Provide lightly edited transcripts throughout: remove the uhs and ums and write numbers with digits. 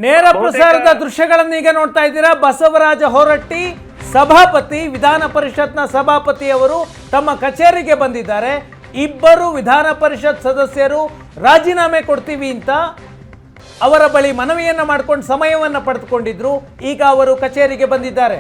ನೇರ ಪ್ರಸಾರದ ದೃಶ್ಯಗಳನ್ನು ಈಗ ನೋಡ್ತಾ ಇದ್ದೀರಾ. ಬಸವರಾಜ ಹೊರಟ್ಟಿ ಸಭಾಪತಿ, ವಿಧಾನ ಪರಿಷತ್ನ ಸಭಾಪತಿಯವರು ತಮ್ಮ ಕಚೇರಿಗೆ ಬಂದಿದ್ದಾರೆ. ಇಬ್ಬರು ವಿಧಾನ ಪರಿಷತ್ ಸದಸ್ಯರು ರಾಜೀನಾಮೆ ಕೊಡ್ತೀವಿ ಅಂತ ಅವರ ಬಳಿ ಮನವಿಯನ್ನ ಮಾಡಿಕೊಂಡು ಸಮಯವನ್ನು ಪಡೆದುಕೊಂಡಿದ್ರು. ಈಗ ಅವರು ಕಚೇರಿಗೆ ಬಂದಿದ್ದಾರೆ.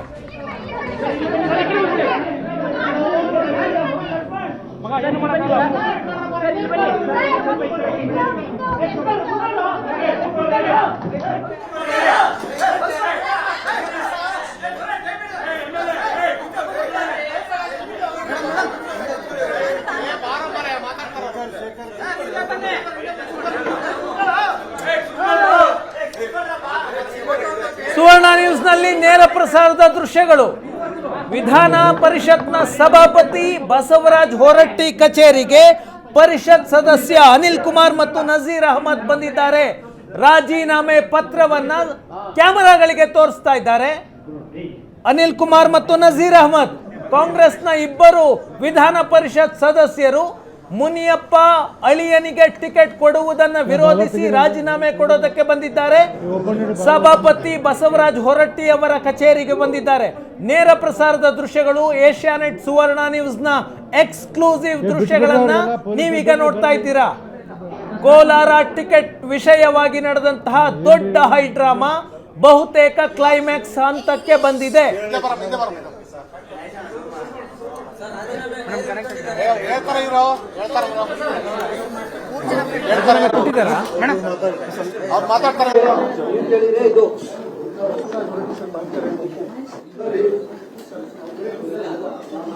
ಸುವರ್ಣ ನ್ಯೂಸ್ನಲ್ಲಿ ನೇರ ಪ್ರಸಾರದ ದೃಶ್ಯಗಳು. ವಿಧಾನ ಪರಿಷತ್ನ ಸಭಾಪತಿ ಬಸವರಾಜ್ ಹೊರಟ್ಟಿ ಕಚೇರಿಗೆ ಪರಿಷತ್ ಸದಸ್ಯ ಅನಿಲ್ ಕುಮಾರ್ ಮತ್ತು ನಜೀರ್ ಅಹಮದ್ ಬಂದಿದ್ದಾರೆ. ರಾಜೀನಾಮೆ ಪತ್ರವನ್ನ ಕ್ಯಾಮೆರಾಗಳಿಗೆ ತೋರಿಸ್ತಾ ಇದ್ದಾರೆ. ಅನಿಲ್ ಕುಮಾರ್ ಮತ್ತು ನಜೀರ್ ಅಹಮದ್ ಕಾಂಗ್ರೆಸ್ನ ಇಬ್ಬರು ವಿಧಾನ ಪರಿಷತ್ ಸದಸ್ಯರು ಮುನಿಯಪ್ಪ ಅಳಿಯನಿಗೆ ಟಿಕೆಟ್ ಕೊಡುವುದನ್ನು ವಿರೋಧಿಸಿ ರಾಜೀನಾಮೆ ಕೊಡೋದಕ್ಕೆ ಬಂದಿದ್ದಾರೆ. ಸಭಾಪತಿ ಬಸವರಾಜ್ ಹೊರಟ್ಟಿ ಅವರ ಕಚೇರಿಗೆ ಬಂದಿದ್ದಾರೆ. ನೇರ ಪ್ರಸಾರದ ದೃಶ್ಯಗಳು, ಏಷ್ಯಾನೆಟ್ ಸುವರ್ಣ ನ್ಯೂಸ್ನ ಎಕ್ಸ್ಕ್ಲೂಸಿವ್ ದೃಶ್ಯಗಳನ್ನ ನೀವೀಗ ನೋಡ್ತಾ ಇದ್ದೀರಾ. ಕೋಲಾರ ಟಿಕೆಟ್ ವಿಷಯವಾಗಿ ನಡೆದಂತಹ ದೊಡ್ಡ ಹೈಡ್ರಾಮಾ ಬಹುತೇಕ ಕ್ಲೈಮ್ಯಾಕ್ಸ್ ಹಂತಕ್ಕೆ ಬಂದಿದೆ.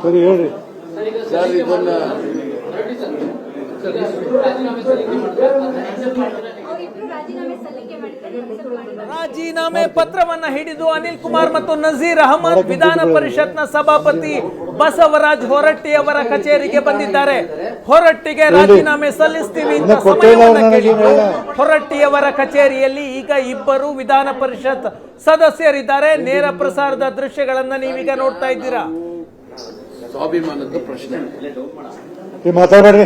ಸರಿ ಹೇಳಿ ಸರ್, ಇದನ್ನ ರಾಜೀನಾಮೆ ಪತ್ರವನ್ನ ಹಿಡಿದು ಅನಿಲ್ ಕುಮಾರ್ ಮತ್ತು ನಜೀರ್ ಅಹಮದ್ ವಿಧಾನ ಪರಿಷತ್ನ ಸಭಾಪತಿ ಬಸವರಾಜ್ ಹೊರಟ್ಟಿ ಅವರ ಕಚೇರಿಗೆ ಬಂದಿದ್ದಾರೆ. ಹೊರಟ್ಟಿಗೆ ರಾಜೀನಾಮೆ ಸಲ್ಲಿಸ್ತೀವಿ ಅಂತ ಸಮಯವನ್ನು ಕೇಳಿದ್ರು. ಹೊರಟ್ಟಿಯವರ ಕಚೇರಿಯಲ್ಲಿ ಈಗ ಇಬ್ಬರು ವಿಧಾನ ಪರಿಷತ್ ಸದಸ್ಯರಿದ್ದಾರೆ. ನೇರ ಪ್ರಸಾರದ ದೃಶ್ಯಗಳನ್ನ ನೀವೀಗ ನೋಡ್ತಾ ಇದ್ದೀರಾ. ಸ್ವಾಭಿಮಾನದ ಪ್ರಶ್ನೆ. ಮಾತಾಡ್ರಿ.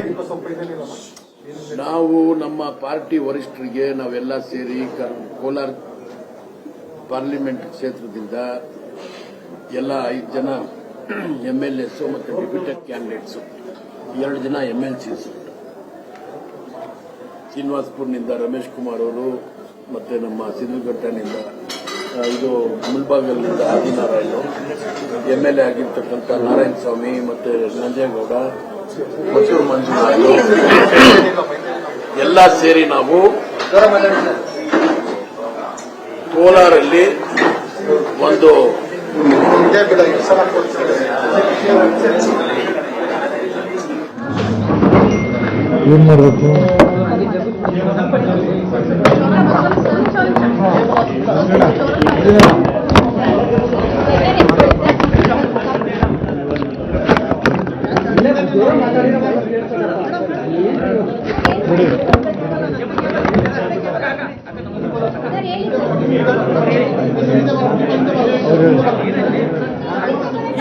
ನಾವು ನಮ್ಮ ಪಾರ್ಟಿ ವರಿಷ್ಠರಿಗೆ ನಾವೆಲ್ಲ ಸೇರಿ ಕೋಲಾರ ಪಾರ್ಲಿಮೆಂಟ್ ಕ್ಷೇತ್ರದಿಂದ ಎಲ್ಲ 5 ಜನ MLAs ಮತ್ತು ಡೆಪ್ಯೂಟೆಡ್ ಕ್ಯಾಂಡಿಡೇಟ್ಸ್, 2 ಜನ MLCs, ಶ್ರೀನಿವಾಸಪುರನಿಂದ ರಮೇಶ್ ಕುಮಾರ್ ಅವರು, ಮತ್ತೆ ನಮ್ಮ ಸಿದ್ಧಘಟ್ಟನಿಂದ ಇದು ಮುಲ್ಬಾಗಲ್ನಿಂದ ಆದಿನಾರಾಯಣ, MLA ಆಗಿರ್ತಕ್ಕಂಥ ನಾರಾಯಣ ಸ್ವಾಮಿ ಮತ್ತೆ ನಂಜೇಗೌಡ, ಮಸೂರು ಮಂಜುನಾಥ್ ಎಲ್ಲ ಸೇರಿ ನಾವು ಕೋಲಾರಲ್ಲಿ ಒಂದು ಏನ್ ಮಾಡಬೇಕು?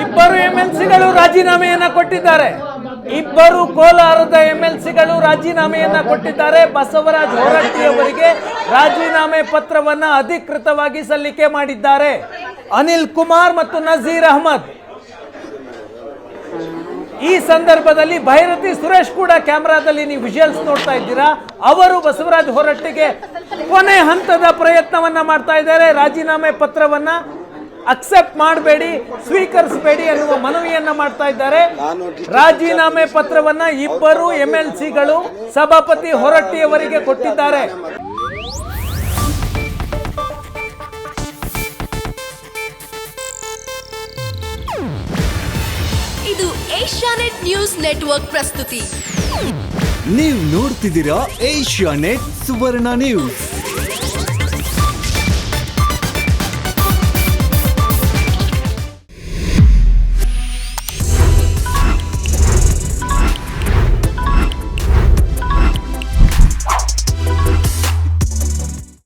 ಇಬ್ಬರು MLCಗಳು ರಾಜೀನಾಮೆಯನ್ನ ಕೊಟ್ಟಿದ್ದಾರೆ. ಇಬ್ಬರು ಕೋಲಾರದ MLCಗಳು ರಾಜೀನಾಮೆಯನ್ನ ಕೊಟ್ಟಿದ್ದಾರೆ. ಬಸವರಾಜ್ ಹೊರಟ್ಟಿ ಅವರಿಗೆ ರಾಜೀನಾಮೆ ಪತ್ರವನ್ನ ಅಧಿಕೃತವಾಗಿ ಸಲ್ಲಿಕೆ ಮಾಡಿದ್ದಾರೆ. ಅನಿಲ್ ಕುಮಾರ್ ಮತ್ತು ನಜೀರ್ ಅಹಮದ್. ಈ ಸಂದರ್ಭದಲ್ಲಿ ಭೈರತಿ ಸುರೇಶ್ ಕೂಡ ಕ್ಯಾಮೆರಾದಲ್ಲಿ ನೀವು ವಿಜುವಲ್ಸ್ ನೋಡ್ತಾ ಇದ್ದೀರಾ. ಅವರು ಬಸವರಾಜ್ ಹೊರಟ್ಟಿಗೆ ಕೊನೆ ಹಂತದ ಪ್ರಯತ್ನವನ್ನ ಮಾಡ್ತಾ ಇದ್ದಾರೆ. ರಾಜೀನಾಮೆ ಪತ್ರವನ್ನ ಅಕ್ಸೆಪ್ಟ್ ಮಾಡಬೇಡಿ, ಸ್ವೀಕರಿಸಬೇಡಿ ಅನ್ನುವ ಮನವಿಯನ್ನ ಮಾಡ್ತಾ ಇದ್ದಾರೆ. ರಾಜೀನಾಮೆ ಪತ್ರವನ್ನ ಇಬ್ಬರು MLCಗಳು ಸಭಾಪತಿ ಹೊರಟ್ಟಿ ಅವರಿಗೆ ಕೊಟ್ಟಿದ್ದಾರೆ. ಇದು ಏಷ್ಯಾನೆಟ್ ನ್ಯೂಸ್ ನೆಟ್ವರ್ಕ್ ಪ್ರಸ್ತುತಿ. ನೀವು ನೋಡ್ತಿದ್ದೀರಾ ಏಷ್ಯಾನೆಟ್ ಸುವರ್ಣ ನ್ಯೂಸ್.